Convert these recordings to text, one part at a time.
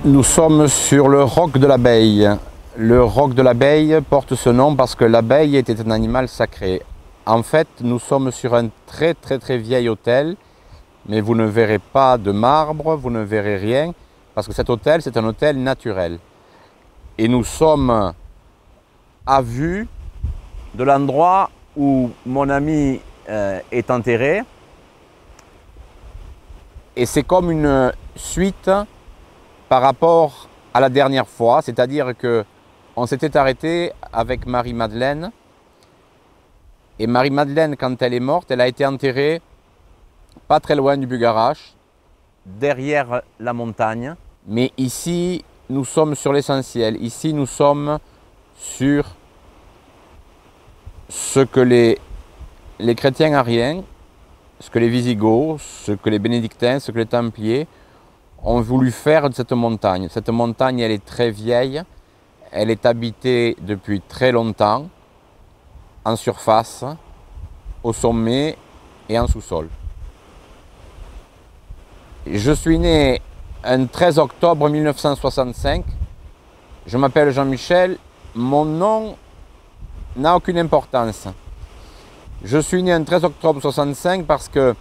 Nous sommes sur le roc de l'abeille. Le roc de l'abeille porte ce nom parce que l'abeille était un animal sacré. En fait, nous sommes sur un très vieil autel, mais vous ne verrez pas de marbre, vous ne verrez rien, parce que cet autel, c'est un autel naturel. Et nous sommes à vue de l'endroit où mon ami est enterré. Et c'est comme une suite par rapport à la dernière fois, c'est-à-dire qu'on s'était arrêté avec Marie-Madeleine. Et Marie-Madeleine, quand elle est morte, elle a été enterrée pas très loin du Bugarache, derrière la montagne. Mais ici, nous sommes sur l'essentiel. Ici, nous sommes sur ce que les chrétiens ariens, ce que les Visigoths, ce que les bénédictins, ce que les Templiers ont voulu faire de cette montagne. Cette montagne, elle est très vieille, elle est habitée depuis très longtemps, en surface, au sommet et en sous-sol. Je suis né un 13 octobre 1965, je m'appelle Jean-Michel, mon nom n'a aucune importance. Je suis né un 13 octobre 1965 parce que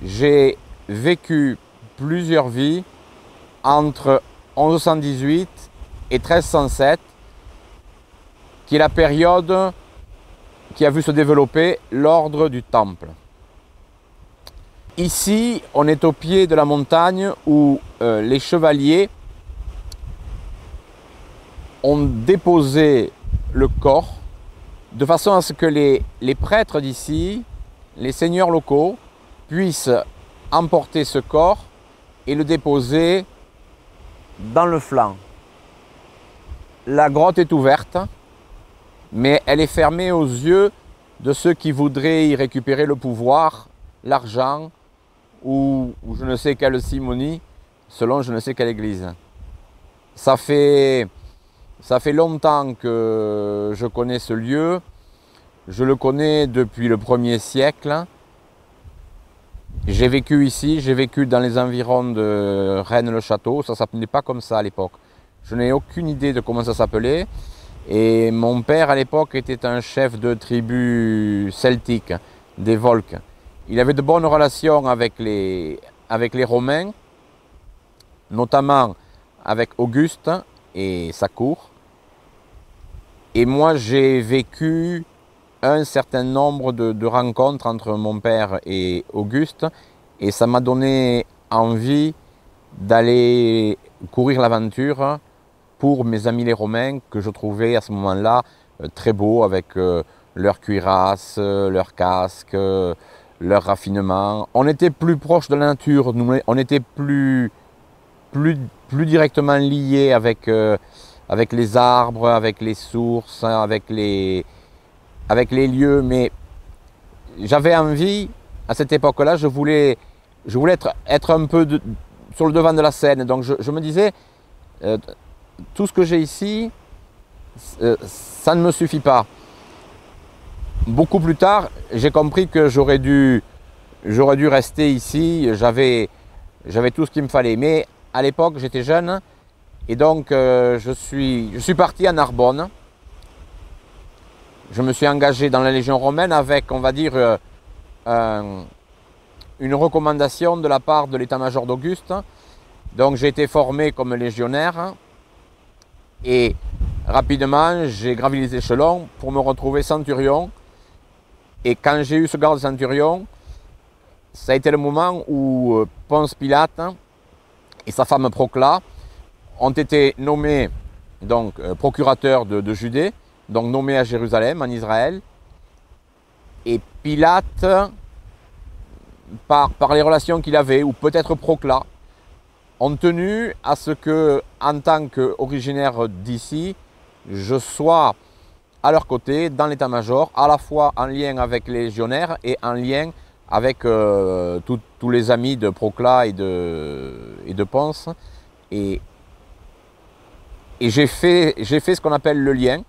j'ai vécu plusieurs vies entre 1118 et 1307, qui est la période qui a vu se développer l'ordre du Temple. Ici, on est au pied de la montagne où les chevaliers ont déposé le corps de façon à ce que les prêtres d'ici, les seigneurs locaux, puissent emporter ce corps et le déposer dans le flanc. La grotte est ouverte, mais elle est fermée aux yeux de ceux qui voudraient y récupérer le pouvoir, l'argent ou je ne sais quelle simonie, selon je ne sais quelle église. Ça fait longtemps que je connais ce lieu. Je le connais depuis le 1er siècle. J'ai vécu ici, j'ai vécu dans les environs de Rennes-le-Château. Ça ne s'appelait pas comme ça à l'époque. Je n'ai aucune idée de comment ça s'appelait. Et mon père à l'époque était un chef de tribu celtique, des Volques. Il avait de bonnes relations avec les Romains, notamment avec Auguste et sa cour. Et moi j'ai vécu un certain nombre de rencontres entre mon père et Auguste, et ça m'a donné envie d'aller courir l'aventure pour mes amis les Romains, que je trouvais à ce moment-là très beaux, avec leur cuirasse, leur casque, leur raffinement. On était plus proche de la nature, on était plus directement liés avec les arbres, avec les sources, avec les lieux, mais j'avais envie, à cette époque-là, je voulais être un peu sur le devant de la scène. Donc je me disais, tout ce que j'ai ici, ça ne me suffit pas. Beaucoup plus tard, j'ai compris que j'aurais dû rester ici, j'avais tout ce qu'il me fallait. Mais à l'époque, j'étais jeune, et donc je suis parti à Narbonne. Je me suis engagé dans la Légion romaine avec, on va dire, une recommandation de la part de l'état-major d'Auguste. Donc j'ai été formé comme légionnaire et rapidement j'ai gravi les échelons pour me retrouver centurion. Et quand j'ai eu ce grade de centurion, ça a été le moment où Ponce Pilate et sa femme Procla ont été nommés donc, procurateurs de Judée, donc nommé à Jérusalem, en Israël. Et Pilate, par les relations qu'il avait, ou peut-être Procla, ont tenu à ce que, en tant qu'originaire d'ici, je sois à leur côté, dans l'état-major, à la fois en lien avec les légionnaires et en lien avec tous les amis de Procla et de Ponce. Et j'ai fait ce qu'on appelle le lien.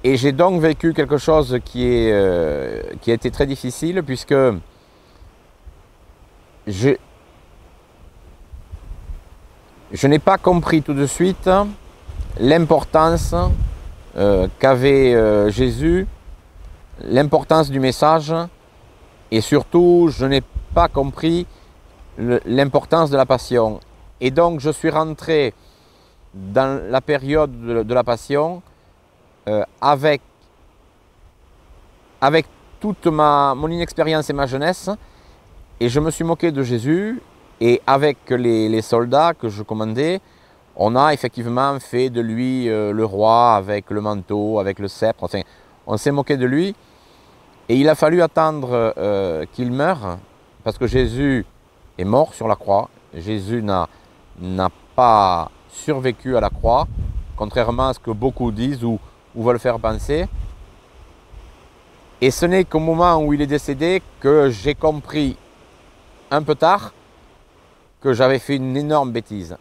Et j'ai donc vécu quelque chose qui a été très difficile, puisque je n'ai pas compris tout de suite l'importance qu'avait Jésus, l'importance du message, et surtout je n'ai pas compris l'importance de la passion. Et donc je suis rentré dans la période de la passion avec toute mon inexpérience et ma jeunesse, et je me suis moqué de Jésus. Et avec les soldats que je commandais, on a effectivement fait de lui le roi avec le manteau, avec le sceptre. Enfin, on s'est moqué de lui. Et il a fallu attendre qu'il meure, parce que Jésus est mort sur la croix. Jésus n'a pas survécu à la croix, contrairement à ce que beaucoup disent ou veulent faire penser. Et ce n'est qu'au moment où il est décédé que j'ai compris, un peu tard, que j'avais fait une énorme bêtise.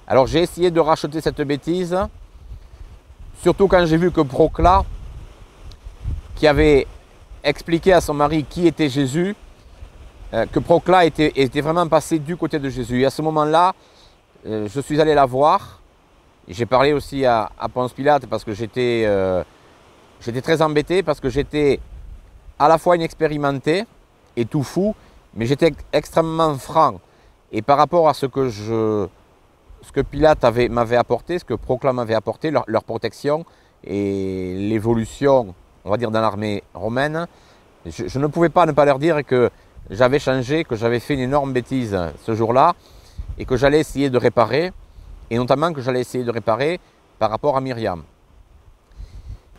Alors j'ai essayé de racheter cette bêtise, surtout quand j'ai vu que Procla, qui avait expliqué à son mari qui était Jésus, que Procla était vraiment passé du côté de Jésus. Et à ce moment-là, je suis allé la voir. J'ai parlé aussi à Ponce Pilate parce que j'étais très embêté, parce que j'étais à la fois inexpérimenté et tout fou, mais j'étais extrêmement franc. Et par rapport à ce que Pilate m'avait apporté, ce que Procla m'avait apporté, leur protection et l'évolution, on va dire, dans l'armée romaine, je ne pouvais pas ne pas leur dire que j'avais changé, que j'avais fait une énorme bêtise ce jour-là et que j'allais essayer de réparer, et notamment que j'allais essayer de réparer par rapport à Myriam.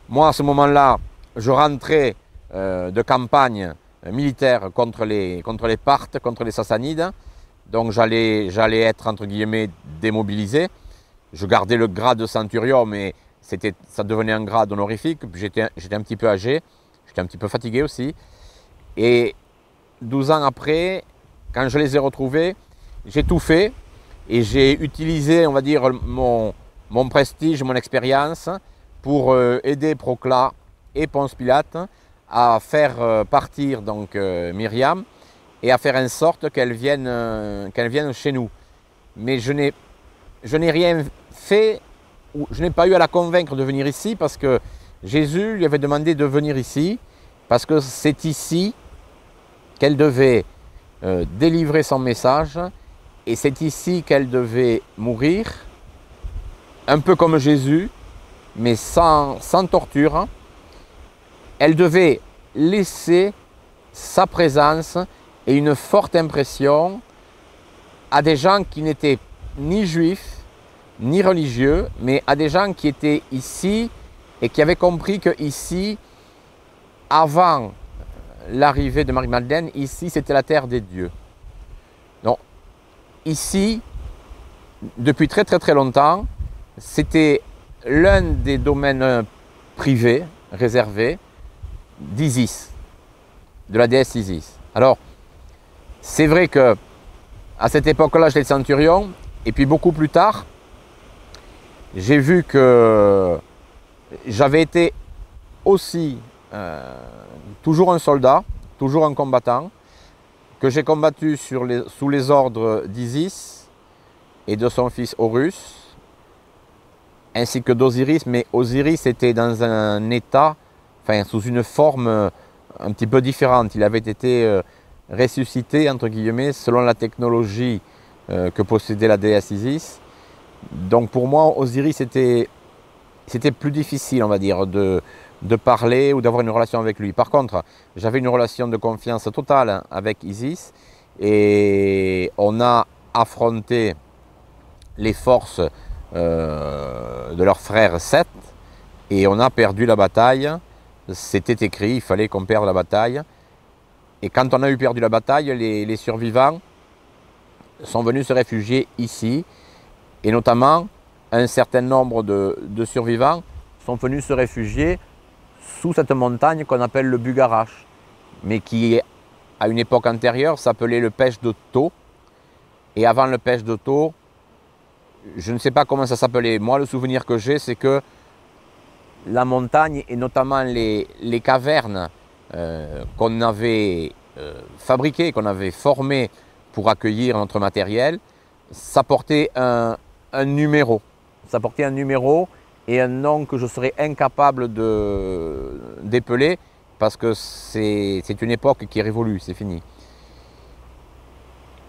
Moi, à ce moment-là, je rentrais de campagne militaire contre les Parthes, contre les Sassanides. Donc j'allais être, entre guillemets, démobilisé. Je gardais le grade de centurion, mais ça devenait un grade honorifique. J'étais un petit peu âgé, j'étais un petit peu fatigué aussi. Et 12 ans après, quand je les ai retrouvés, j'ai tout fait et j'ai utilisé, on va dire, mon prestige, mon expérience pour aider Procla et Ponce Pilate à faire partir donc Myriam, et à faire en sorte qu'elle vienne chez nous. Mais je n'ai rien fait, ou je n'ai pas eu à la convaincre de venir ici, parce que Jésus lui avait demandé de venir ici, parce que c'est ici qu'elle devait délivrer son message, et c'est ici qu'elle devait mourir, un peu comme Jésus, mais sans torture. Elle devait laisser sa présence et une forte impression à des gens qui n'étaient ni juifs, ni religieux, mais à des gens qui étaient ici et qui avaient compris que ici, avant l'arrivée de Marie-Madeleine, ici c'était la terre des dieux. Donc ici, depuis très très très longtemps, c'était l'un des domaines privés, réservés, d'Isis, de la déesse Isis. Alors, c'est vrai que à cette époque-là, j'étais centurion, et puis beaucoup plus tard, j'ai vu que j'avais été aussi toujours un soldat, toujours un combattant, que j'ai combattu sous les ordres d'Isis et de son fils Horus, ainsi que d'Osiris, mais Osiris était dans un état, enfin sous une forme un petit peu différente. Il avait été ressuscité, entre guillemets, selon la technologie que possédait la déesse Isis. Donc pour moi, Osiris, c'était plus difficile, on va dire, de parler ou d'avoir une relation avec lui. Par contre, j'avais une relation de confiance totale avec Isis, et on a affronté les forces de leur frère Seth, et on a perdu la bataille. C'était écrit, il fallait qu'on perde la bataille. Et quand on a eu perdu la bataille, les survivants sont venus se réfugier ici, et notamment un certain nombre de survivants sont venus se réfugier sous cette montagne qu'on appelle le Bugarache, mais qui, à une époque antérieure, s'appelait le Pêche de Thau. Et avant le Pêche de Thau, je ne sais pas comment ça s'appelait. Moi, le souvenir que j'ai, c'est que la montagne, et notamment les cavernes qu'on avait fabriquées, qu'on avait formées pour accueillir notre matériel, ça portait un numéro. Ça portait un numéro et un nom que je serais incapable d'épeler parce que c'est une époque qui est révolue, c'est fini.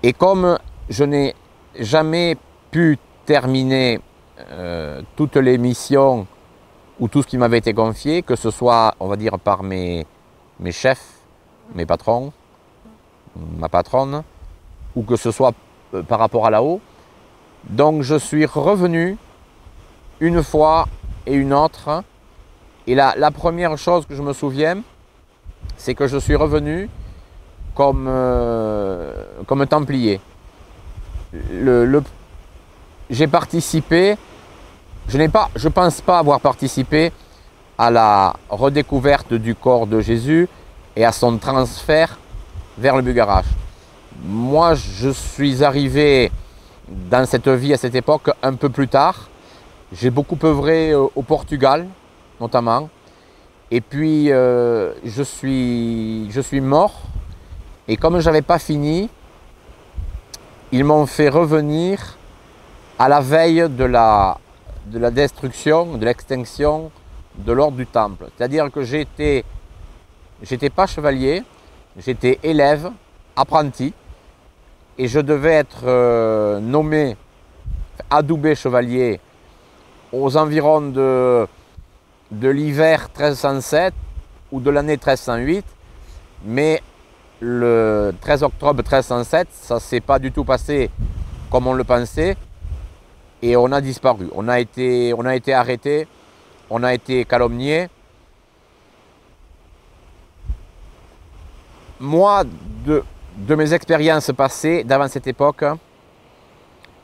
Et comme je n'ai jamais pu terminer toutes les missions ou tout ce qui m'avait été confié, que ce soit, on va dire, par mes chefs, mes patrons, ma patronne, ou que ce soit par rapport à là-haut, donc je suis revenu une fois et une autre. Et la première chose que je me souviens, c'est que je suis revenu comme templier. J'ai participé, je ne pense pas avoir participé à la redécouverte du corps de Jésus et à son transfert vers le Bugarach. Moi, je suis arrivé dans cette vie à cette époque un peu plus tard. J'ai beaucoup œuvré au Portugal, notamment. Et puis, je suis mort. Et comme je n'avais pas fini, ils m'ont fait revenir à la veille de la destruction, de l'extinction de l'ordre du Temple. C'est-à-dire que j'étais pas chevalier, j'étais élève, apprenti, et je devais être nommé, adoubé chevalier aux environs de l'hiver 1307 ou de l'année 1308, mais le 13 octobre 1307, ça ne s'est pas du tout passé comme on le pensait, et on a disparu. On a été arrêté, on a été calomnié. Moi, de mes expériences passées, d'avant cette époque,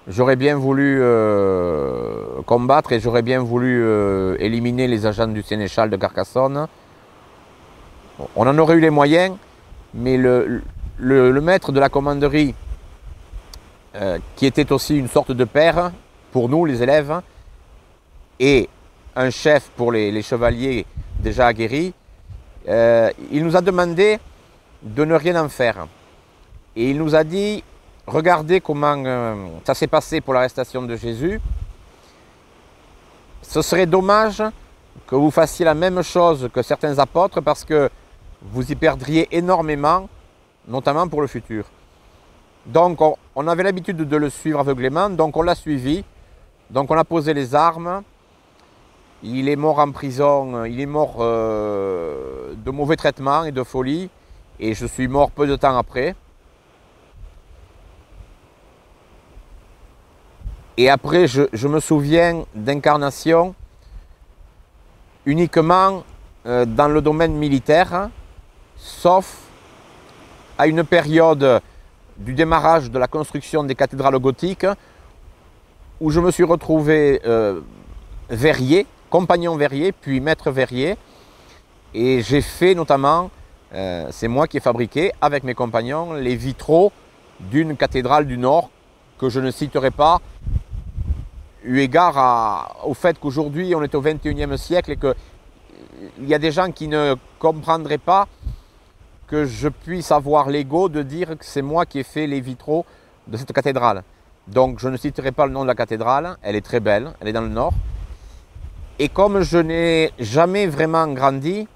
j'aurais bien voulu combattre et j'aurais bien voulu éliminer les agents du sénéchal de Carcassonne. On en aurait eu les moyens, mais le maître de la commanderie, qui était aussi une sorte de père pour nous, les élèves, et un chef pour les chevaliers déjà aguerris, il nous a demandé de ne rien en faire. Et il nous a dit, regardez comment ça s'est passé pour l'arrestation de Jésus. Ce serait dommage que vous fassiez la même chose que certains apôtres parce que vous y perdriez énormément, notamment pour le futur. Donc on avait l'habitude de le suivre aveuglément, donc on l'a suivi, donc on a posé les armes. Il est mort en prison, il est mort de mauvais traitements et de folie, et je suis mort peu de temps après. Et après, je me souviens d'incarnation uniquement dans le domaine militaire, sauf à une période du démarrage de la construction des cathédrales gothiques, où je me suis retrouvé verrier, compagnon verrier, puis maître verrier, et j'ai fait notamment, c'est moi qui ai fabriqué avec mes compagnons, les vitraux d'une cathédrale du Nord, que je ne citerai pas, eu égard au fait qu'aujourd'hui on est au XXIe siècle et qu'il y a des gens qui ne comprendraient pas que je puisse avoir l'ego de dire que c'est moi qui ai fait les vitraux de cette cathédrale. Donc je ne citerai pas le nom de la cathédrale, elle est très belle, elle est dans le nord. Et comme je n'ai jamais vraiment grandi,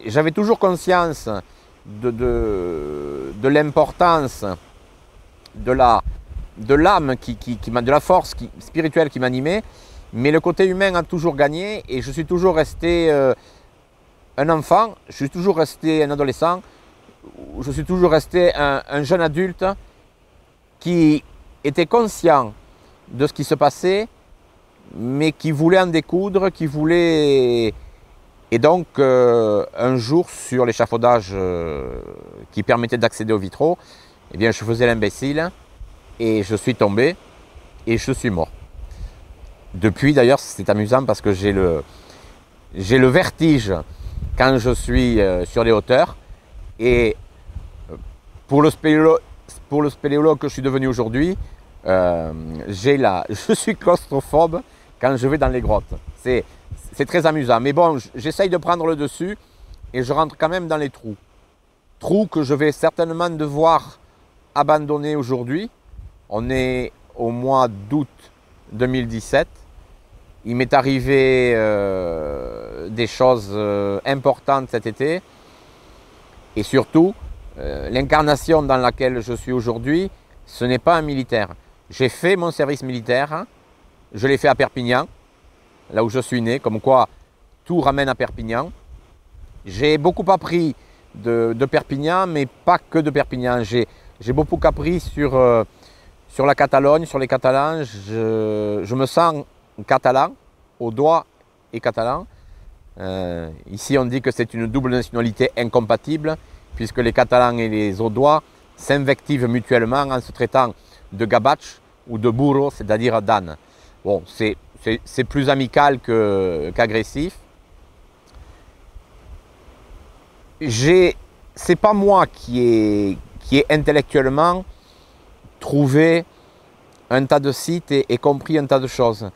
j'avais toujours conscience de l'importance de l'âme, de la force spirituelle qui m'animait, mais le côté humain a toujours gagné et je suis toujours resté un enfant, je suis toujours resté un adolescent, je suis toujours resté un jeune adulte qui était conscient de ce qui se passait, mais qui voulait en découdre, qui voulait... Et donc, un jour, sur l'échafaudage qui permettait d'accéder aux vitraux, eh bien, je faisais l'imbécile et je suis tombé et je suis mort. Depuis, d'ailleurs, c'est amusant parce que j'ai le vertige quand je suis sur les hauteurs. Et pour le spéléologue que je suis devenu aujourd'hui, je suis claustrophobe quand je vais dans les grottes. C'est très amusant. Mais bon, j'essaye de prendre le dessus et je rentre quand même dans les trous. Trous que je vais certainement devoir abandonner aujourd'hui. On est au mois d'août 2017. Il m'est arrivé des choses importantes cet été. Et surtout, l'incarnation dans laquelle je suis aujourd'hui, ce n'est pas un militaire. J'ai fait mon service militaire, je l'ai fait à Perpignan, là où je suis né, comme quoi tout ramène à Perpignan. J'ai beaucoup appris de Perpignan, mais pas que de Perpignan. J'ai beaucoup appris sur la Catalogne, sur les Catalans. Je me sens catalan, au doigt et catalan. Ici, on dit que c'est une double nationalité incompatible, puisque les Catalans et les Audois s'invectivent mutuellement en se traitant de gabache ou de burro, c'est-à-dire d'âne. Bon, c'est plus amical qu'agressif. C'est pas moi qui ai intellectuellement trouvé un tas de sites et compris un tas de choses.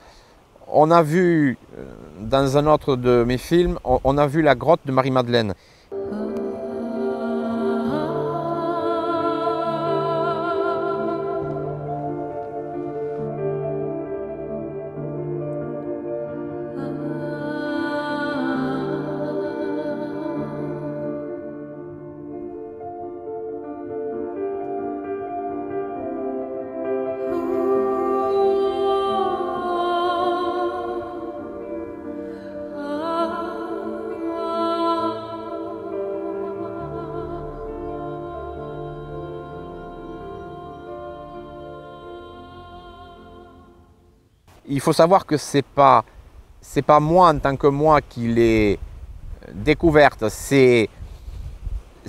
On a vu, dans un autre de mes films, on a vu la grotte de Marie-Madeleine. Il faut savoir que c'est pas moi en tant que moi qui l'ai découverte, c'est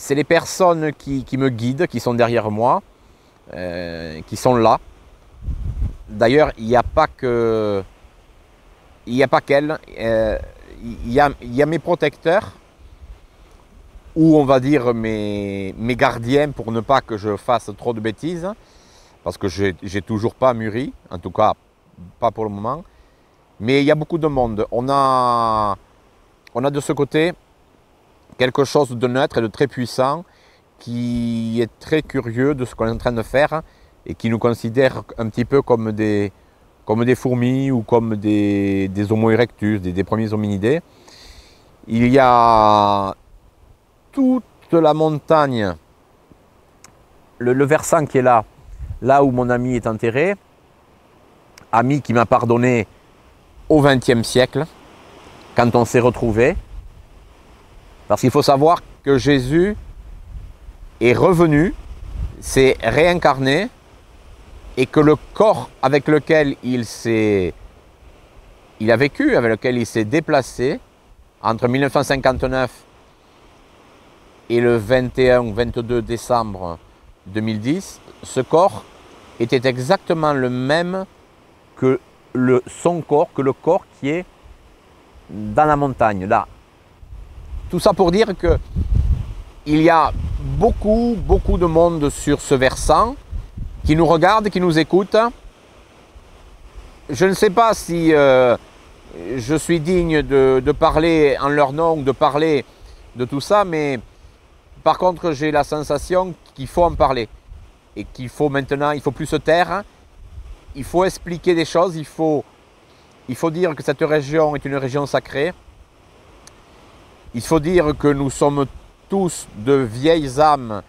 les personnes qui me guident, qui sont derrière moi, qui sont là. D'ailleurs, il n'y a pas qu'elles, il y a mes protecteurs, ou on va dire mes gardiens pour ne pas que je fasse trop de bêtises, parce que j'ai toujours pas mûri, en tout cas pas pour le moment, mais il y a beaucoup de monde. On a de ce côté quelque chose de neutre et de très puissant qui est très curieux de ce qu'on est en train de faire et qui nous considère un petit peu comme des fourmis ou comme des Homo erectus, des premiers hominidés. Il y a toute la montagne, le versant qui est là où mon ami est enterré, ami qui m'a pardonné au XXe siècle, quand on s'est retrouvés. Parce qu'il faut savoir que Jésus est revenu, s'est réincarné, et que le corps avec lequel il a vécu, avec lequel il s'est déplacé, entre 1959 et le 21 ou 22 décembre 2010, ce corps était exactement le même que le corps qui est dans la montagne, là. Tout ça pour dire que il y a beaucoup de monde sur ce versant qui nous regarde, qui nous écoute. Je ne sais pas si je suis digne de parler en leur nom, de parler de tout ça, mais par contre j'ai la sensation qu'il faut en parler et qu'il faut maintenant, il ne faut plus se taire. Il faut expliquer des choses, il faut dire que cette région est une région sacrée. Il faut dire que nous sommes tous de vieilles âmes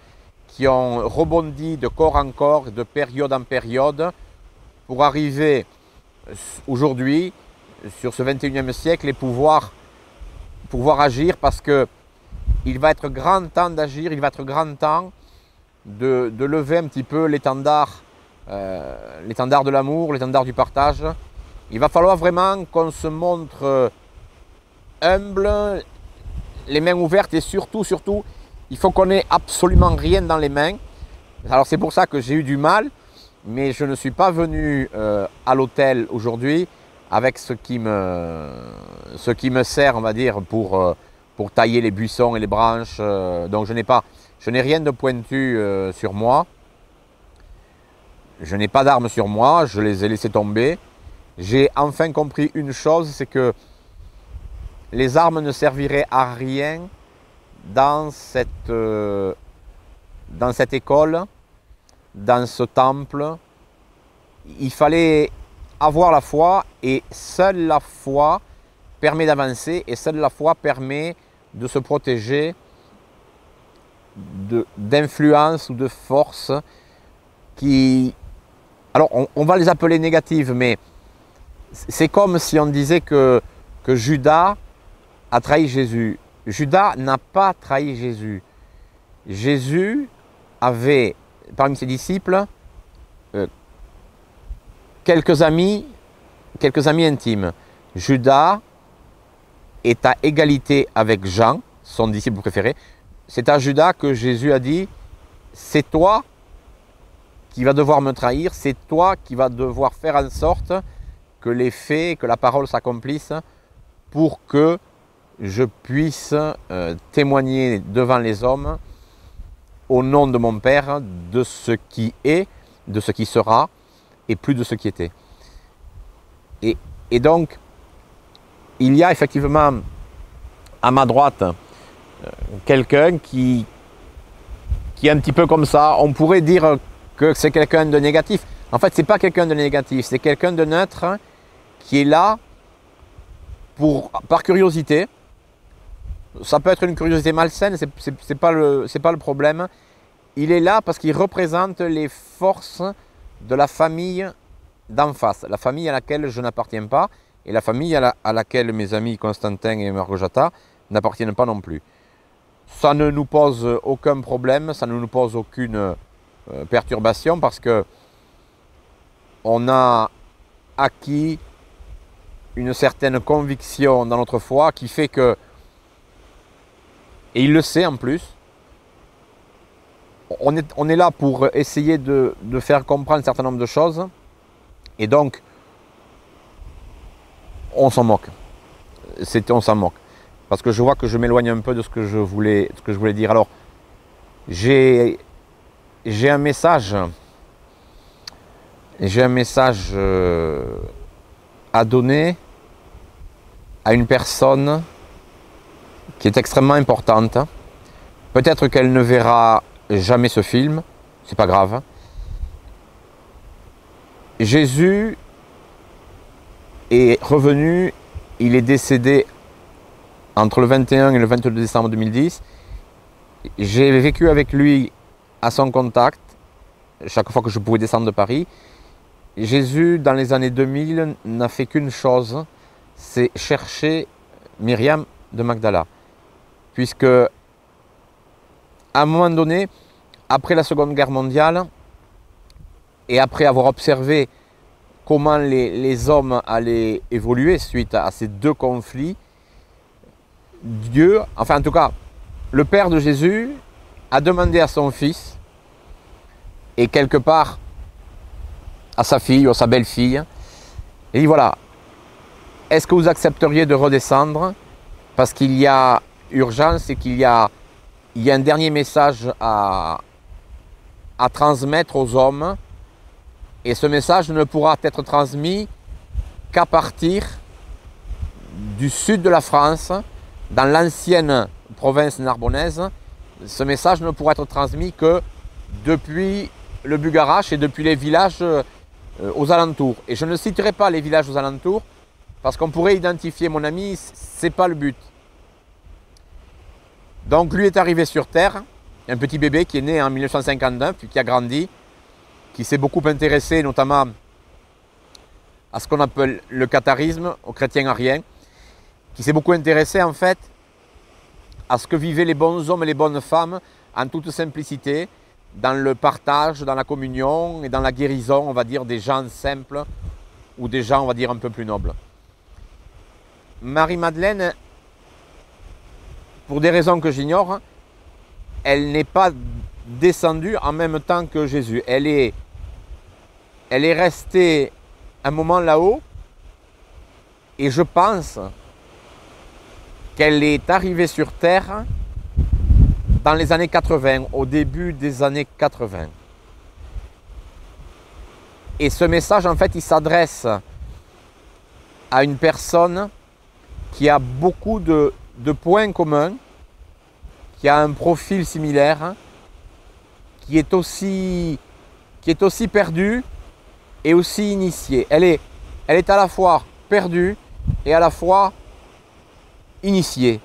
qui ont rebondi de corps en corps, de période en période, pour arriver aujourd'hui, sur ce 21e siècle, et pouvoir agir, parce qu'il va être grand temps d'agir, il va être grand temps de lever un petit peu l'étendard de l'amour, l'étendard du partage. Il va falloir vraiment qu'on se montre humble, les mains ouvertes, et surtout, il faut qu'on n'ait absolument rien dans les mains. Alors c'est pour ça que j'ai eu du mal, mais je ne suis pas venu à l'hôtel aujourd'hui avec ce qui me sert, on va dire, pour tailler les buissons et les branches. Donc je n'ai rien de pointu sur moi. Je n'ai pas d'armes sur moi, je les ai laissées tomber. J'ai enfin compris une chose, c'est que les armes ne serviraient à rien dans cette école, dans ce temple, il fallait avoir la foi, et seule la foi permet d'avancer, et seule la foi permet de se protéger d'influences ou de forces qui... Alors on va les appeler négatives, mais c'est comme si on disait que Judas a trahi Jésus. Judas n'a pas trahi Jésus. Jésus avait, parmi ses disciples, quelques amis intimes. Judas est à égalité avec Jean, son disciple préféré. C'est à Judas que Jésus a dit, c'est toi qui vas devoir me trahir, c'est toi qui vas devoir faire en sorte que les faits, que la parole s'accomplisse pour que je puisse témoigner devant les hommes au nom de mon Père de ce qui est, de ce qui sera et plus de ce qui était. Et donc, il y a effectivement à ma droite quelqu'un qui est un petit peu comme ça. On pourrait dire que c'est quelqu'un de négatif. En fait, ce n'est pas quelqu'un de négatif, c'est quelqu'un de neutre qui est là par curiosité. Ça peut être une curiosité malsaine, c'est pas le problème. Il est là parce qu'il représente les forces de la famille d'en face, la famille à laquelle je n'appartiens pas, et la famille à laquelle mes amis Constantin et Margojata n'appartiennent pas non plus. Ça ne nous pose aucun problème, ça ne nous pose aucune perturbation, parce que on a acquis une certaine conviction dans notre foi qui fait que, et il le sait en plus, on est là pour essayer de faire comprendre un certain nombre de choses, et donc on s'en moque. On s'en moque. Parce que je vois que je m'éloigne un peu de ce que je voulais dire. Alors, j'ai un message. J'ai un message à donner à une personne qui est extrêmement importante. Peut-être qu'elle ne verra jamais ce film, c'est pas grave. Jésus est revenu, il est décédé entre le 21 et le 22 décembre 2010. J'ai vécu avec lui à son contact, chaque fois que je pouvais descendre de Paris. Jésus, dans les années 2000, n'a fait qu'une chose, c'est chercher Myriam de Magdala. Puisque, à un moment donné, après la Seconde Guerre mondiale, et après avoir observé comment les hommes allaient évoluer suite à ces deux conflits, Dieu, enfin en tout cas, le Père de Jésus a demandé à son fils, et quelque part à sa fille ou à sa belle-fille, et dit voilà, est-ce que vous accepteriez de redescendre parce qu'il y a urgence et qu'il y a un dernier message à transmettre aux hommes, et ce message ne pourra être transmis qu'à partir du sud de la France, dans l'ancienne province narbonnaise. Ce message ne pourra être transmis que depuis le Bugarache et depuis les villages aux alentours. Et je ne citerai pas les villages aux alentours parce qu'on pourrait identifier mon ami, c'est pas le but. Donc lui est arrivé sur Terre, un petit bébé qui est né en 1959, puis qui a grandi, qui s'est beaucoup intéressé notamment à ce qu'on appelle le catharisme, aux chrétiens ariens, qui s'est beaucoup intéressé en fait à ce que vivaient les bons hommes et les bonnes femmes en toute simplicité, dans le partage, dans la communion et dans la guérison, on va dire, des gens simples ou des gens, on va dire, un peu plus nobles. Marie-Madeleine, pour des raisons que j'ignore, elle n'est pas descendue en même temps que Jésus. Elle est restée un moment là-haut, et je pense qu'elle est arrivée sur Terre dans les années 80, au début des années 80. Et ce message, en fait, il s'adresse à une personne qui a beaucoup de points communs, qui a un profil similaire, qui est aussi perdu, et aussi initiée. Elle est à la fois perdue et à la fois initiée.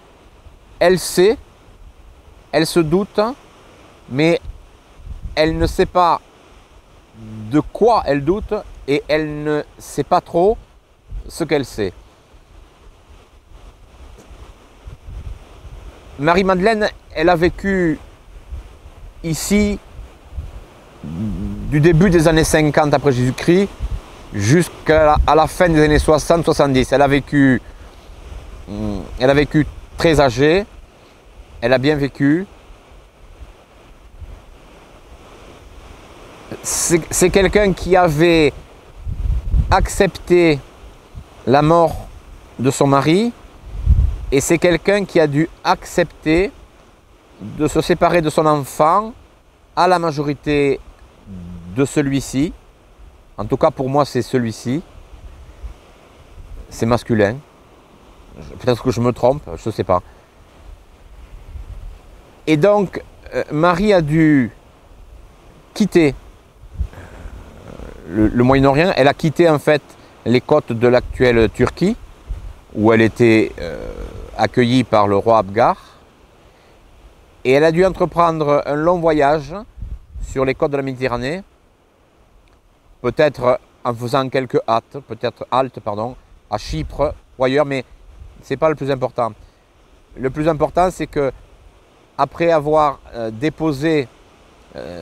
Elle sait, elle se doute, mais elle ne sait pas de quoi elle doute et elle ne sait pas trop ce qu'elle sait. Marie-Madeleine, elle a vécu ici du début des années 50 après Jésus-Christ jusqu'à la fin des années 60-70. Elle a vécu très âgée, elle a bien vécu. C'est quelqu'un qui avait accepté la mort de son mari et c'est quelqu'un qui a dû accepter de se séparer de son enfant à la majorité de celui-ci. En tout cas pour moi c'est celui-ci. C'est masculin. Peut-être que je me trompe, je ne sais pas. Et donc Marie a dû quitter le Moyen-Orient. Elle a quitté en fait les côtes de l'actuelle Turquie où elle était accueillie par le roi Abgar. Et elle a dû entreprendre un long voyage sur les côtes de la Méditerranée, peut-être en faisant quelques haltes, à Chypre ou ailleurs, mais ce n'est pas le plus important. Le plus important, c'est que après avoir déposé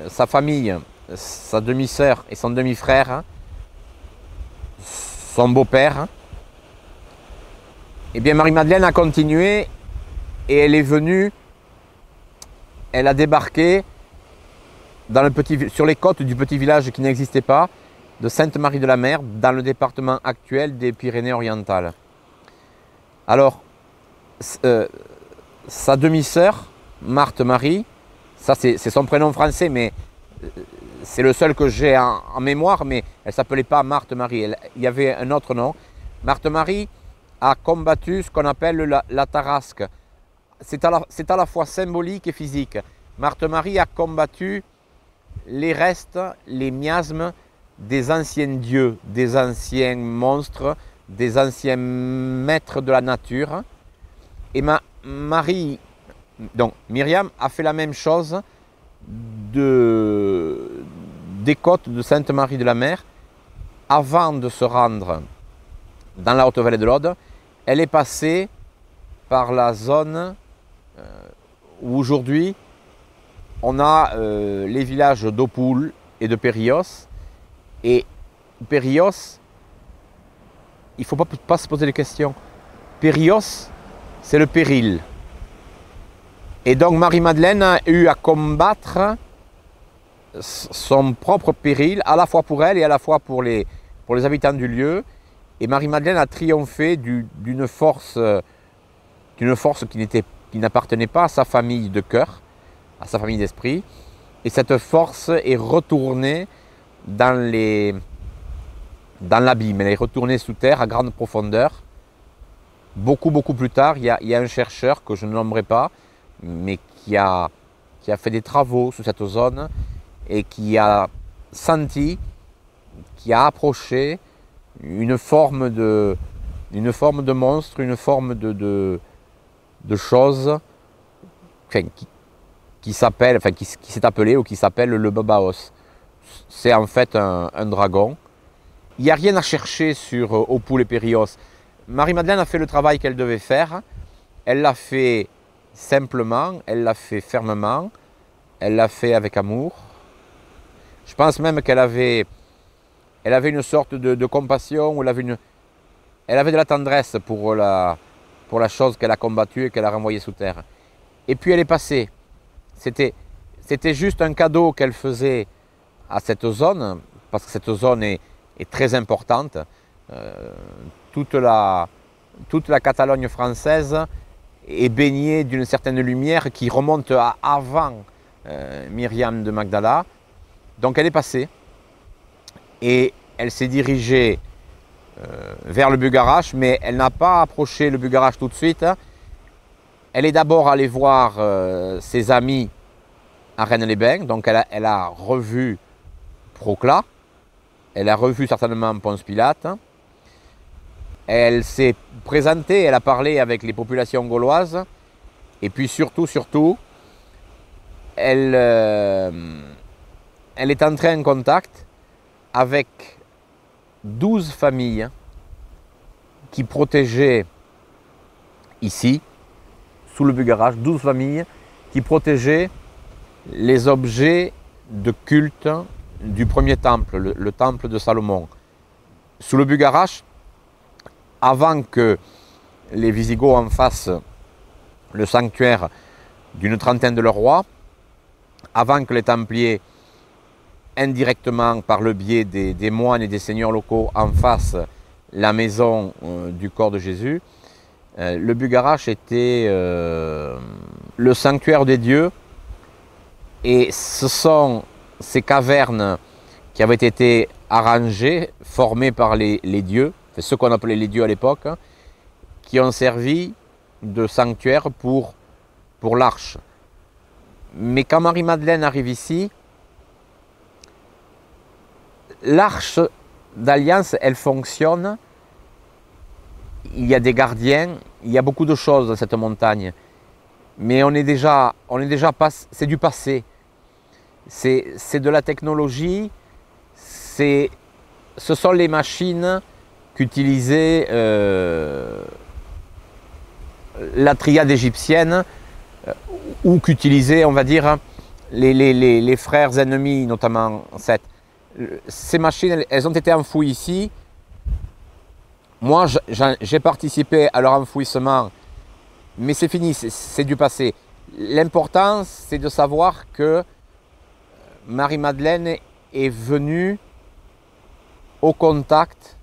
sa famille, sa demi-sœur et son demi-frère, son beau-père, eh bien Marie-Madeleine a continué et elle est venue, elle a débarqué sur les côtes du petit village qui n'existait pas, de Sainte-Marie-de-la-Mer, dans le département actuel des Pyrénées-Orientales. Alors, sa demi-sœur, Marthe-Marie, ça c'est son prénom français, mais c'est le seul que j'ai en mémoire, mais elle ne s'appelait pas Marthe-Marie, il y avait un autre nom. Marthe-Marie a combattu ce qu'on appelle la tarasque. C'est à la fois symbolique et physique. Marthe-Marie a combattu les restes, les miasmes des anciens dieux, des anciens monstres, des anciens maîtres de la nature. Et Myriam a fait la même chose des côtes de Sainte-Marie-de-la-Mer. Avant de se rendre dans la Haute-Vallée de l'Aude, elle est passée par la zone où aujourd'hui on a les villages d'Oppoul et de Périos. Et Périos, il ne faut pas se poser des questions. Périos, c'est le péril. Et donc Marie-Madeleine a eu à combattre son propre péril, à la fois pour elle et à la fois pour les habitants du lieu. Et Marie-Madeleine a triomphé d'une force qui n'appartenait pas à sa famille de cœur, à sa famille d'esprit. Et cette force est retournée dans l'abîme. Elle est retournée sous terre à grande profondeur. Beaucoup plus tard, il y a un chercheur que je ne nommerai pas, mais qui a fait des travaux sur cette zone et qui a senti, qui a approché une forme de monstre, une forme de chose qui s'est appelé ou qui s'appelle le Babaos. C'est en fait un dragon. Il n'y a rien à chercher sur Oppoul et Périos. Marie-Madeleine a fait le travail qu'elle devait faire. Elle l'a fait simplement, elle l'a fait fermement, elle l'a fait avec amour. Je pense même qu'elle avait une sorte de compassion, ou elle avait de la tendresse pour la chose qu'elle a combattue et qu'elle a renvoyée sous terre. Et puis elle est passée. C'était juste un cadeau qu'elle faisait à cette zone, parce que cette zone est très importante. Toute la Catalogne française est baignée d'une certaine lumière qui remonte à avant Myriam de Magdala. Donc elle est passée et elle s'est dirigée vers le Bugarach, mais elle n'a pas approché le Bugarach tout de suite. Elle est d'abord allée voir ses amis à Rennes-les-Bains, donc elle a revu Procla, elle a revu certainement Ponce Pilate, elle s'est présentée, elle a parlé avec les populations gauloises, et puis surtout, elle est entrée en contact avec 12 familles qui protégeaient ici, sous le Bugarach, 12 familles qui protégeaient les objets de culte du premier temple, le temple de Salomon. Sous le Bugarach, avant que les Visigoths en fassent le sanctuaire d'une trentaine de leurs rois, avant que les Templiers, indirectement par le biais des moines et des seigneurs locaux, en fassent la maison du corps de Jésus, le Bugarach était le sanctuaire des dieux, et ce sont ces cavernes qui avaient été arrangées, formées par les dieux, c'est ce qu'on appelait les dieux à l'époque, qui ont servi de sanctuaire pour l'arche. Mais quand Marie-Madeleine arrive ici, l'arche d'alliance, elle fonctionne. Il y a des gardiens, il y a beaucoup de choses dans cette montagne. Mais on est déjà c'est du passé. C'est de la technologie, ce sont les machines qu'utilisait la triade égyptienne, ou qu'utilisaient, on va dire, les frères ennemis, notamment Seth. Ces machines, elles ont été enfouies ici. Moi, j'ai participé à leur enfouissement, mais c'est fini, c'est du passé. L'important, c'est de savoir que Marie-Madeleine est venue au contact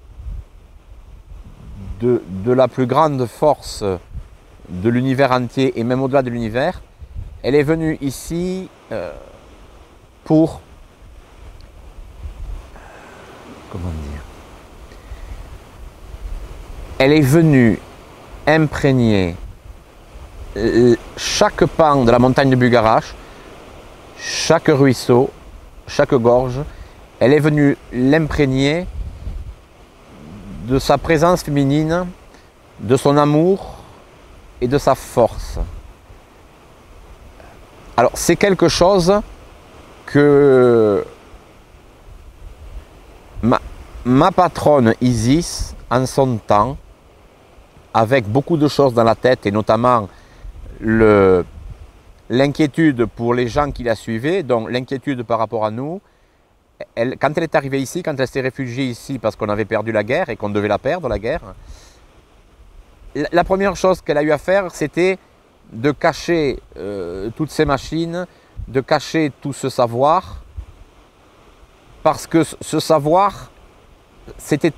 de la plus grande force de l'univers entier, et même au-delà de l'univers. Elle est venue ici pour, comment dire, elle est venue imprégner chaque pan de la montagne de Bugarach, chaque ruisseau, chaque gorge. Elle est venue l'imprégner de sa présence féminine, de son amour et de sa force. Alors c'est quelque chose que ma patronne Isis, en son temps, avec beaucoup de choses dans la tête, et notamment l'inquiétude pour les gens qui la suivaient, donc l'inquiétude par rapport à nous, quand elle est arrivée ici, quand elle s'est réfugiée ici parce qu'on avait perdu la guerre et qu'on devait la perdre, la guerre, la première chose qu'elle a eu à faire, c'était de cacher toutes ces machines, de cacher tout ce savoir, parce que ce savoir, c'était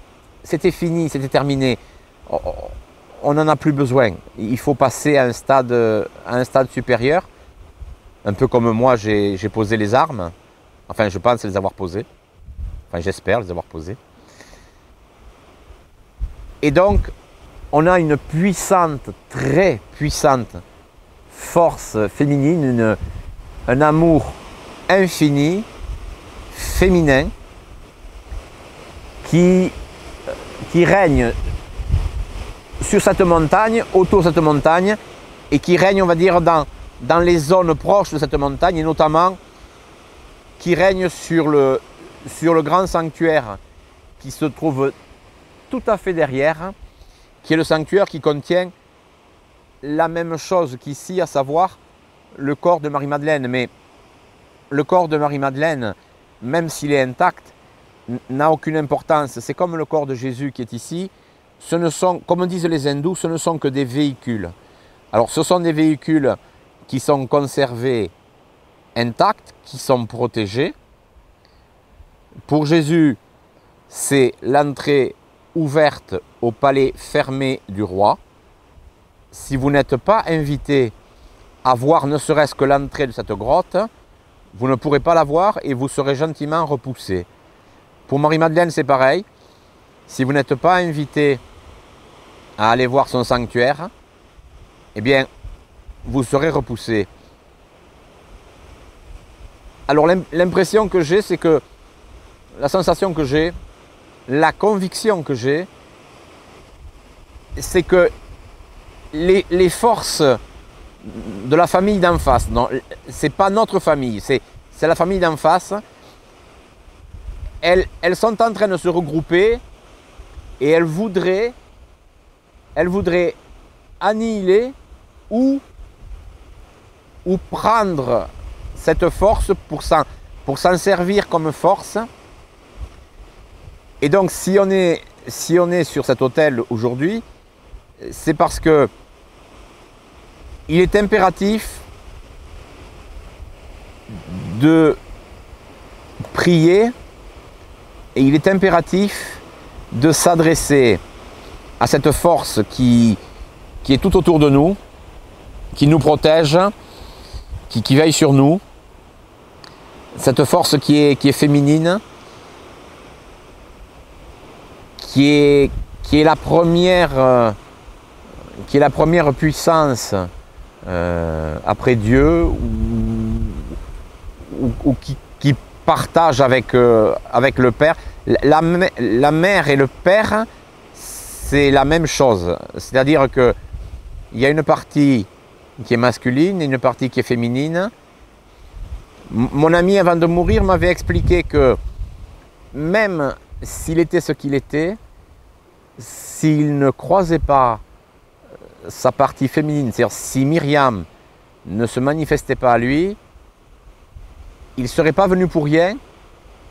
fini, c'était terminé. On n'en a plus besoin. Il faut passer à un stade supérieur, un peu comme moi j'ai posé les armes. Enfin, je pense les avoir posées. Enfin, j'espère les avoir posées. Et donc, on a une puissante, très puissante force féminine, un amour infini, féminin, qui règne sur cette montagne, autour de cette montagne, et qui règne, on va dire, dans les zones proches de cette montagne, et notamment qui règne sur le grand sanctuaire qui se trouve tout à fait derrière, qui est le sanctuaire qui contient la même chose qu'ici, à savoir le corps de Marie-Madeleine. Mais le corps de Marie-Madeleine, même s'il est intact, n'a aucune importance. C'est comme le corps de Jésus qui est ici. Ce ne sont, comme disent les hindous, ce ne sont que des véhicules. Alors ce sont des véhicules qui sont conservés intacts, qui sont protégés. Pour Jésus, c'est l'entrée ouverte au palais fermé du roi. Si vous n'êtes pas invité à voir ne serait-ce que l'entrée de cette grotte, vous ne pourrez pas la voir et vous serez gentiment repoussé. Pour Marie-Madeleine, c'est pareil. Si vous n'êtes pas invité à aller voir son sanctuaire, eh bien, vous serez repoussé. Alors l'impression que j'ai, c'est que la sensation que j'ai, la conviction que j'ai, c'est que les forces de la famille d'en face, c'est pas notre famille, c'est la famille d'en face, elles sont en train de se regrouper et elles voudraient annihiler ou prendre cette force pour s'en servir comme force. Et donc si on est sur cet autel aujourd'hui, c'est parce que il est impératif de prier et il est impératif de s'adresser à cette force qui est tout autour de nous, qui nous protège, qui veille sur nous, cette force qui est féminine, qui est la première puissance après Dieu ou qui partage avec le Père. La mère et le Père, c'est la même chose. C'est-à-dire qu'il y a une partie qui est masculine et une partie qui est féminine. Mon ami, avant de mourir, m'avait expliqué que même s'il était ce qu'il était, s'il ne croisait pas sa partie féminine, c'est-à-dire si Myriam ne se manifestait pas à lui, il ne serait pas venu pour rien,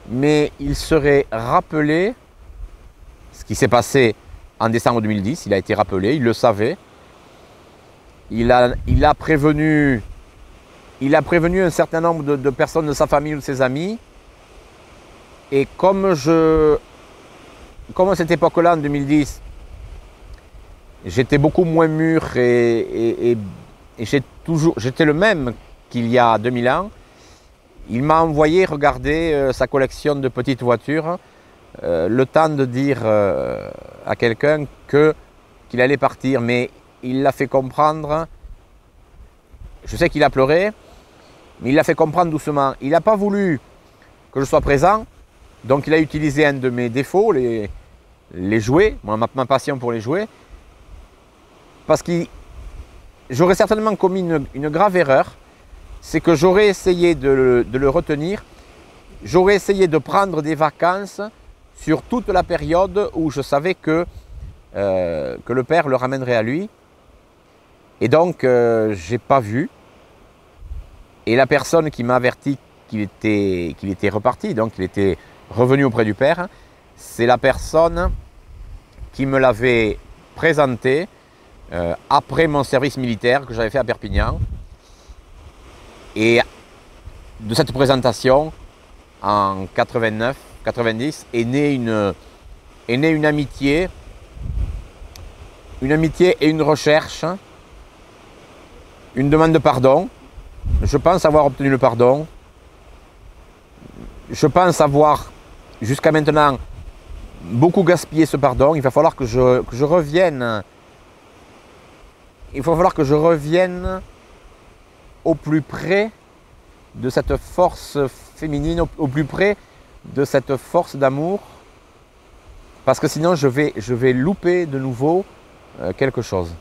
mais il serait rappelé ce qui s'est passé en décembre 2010. Il a été rappelé, il le savait. Il a prévenu un certain nombre de personnes de sa famille ou de ses amis. Et comme à cette époque-là, en 2010, j'étais beaucoup moins mûr et j'étais le même qu'il y a 2000 ans, il m'a envoyé regarder sa collection de petites voitures, le temps de dire à quelqu'un qu'il allait partir, mais il l'a fait comprendre. Je sais qu'il a pleuré, mais il l'a fait comprendre doucement. Il n'a pas voulu que je sois présent, donc il a utilisé un de mes défauts, les jouets, ma passion pour les jouets, parce que j'aurais certainement commis une grave erreur, c'est que j'aurais essayé de le retenir, j'aurais essayé de prendre des vacances sur toute la période où je savais que le Père le ramènerait à lui. Et donc, je n'ai pas vu. Et la personne qui m'a averti qu'il était reparti, donc qu'il était revenu auprès du Père, c'est la personne qui me l'avait présenté après mon service militaire que j'avais fait à Perpignan. Et de cette présentation, en 89-90, est née une amitié et une recherche, une demande de pardon. Je pense avoir obtenu le pardon. Je pense avoir, jusqu'à maintenant, beaucoup gaspillé ce pardon. Il va falloir que je revienne. Il va falloir que je revienne au plus près de cette force féminine, au plus près de cette force d'amour, parce que sinon je vais louper de nouveau quelque chose.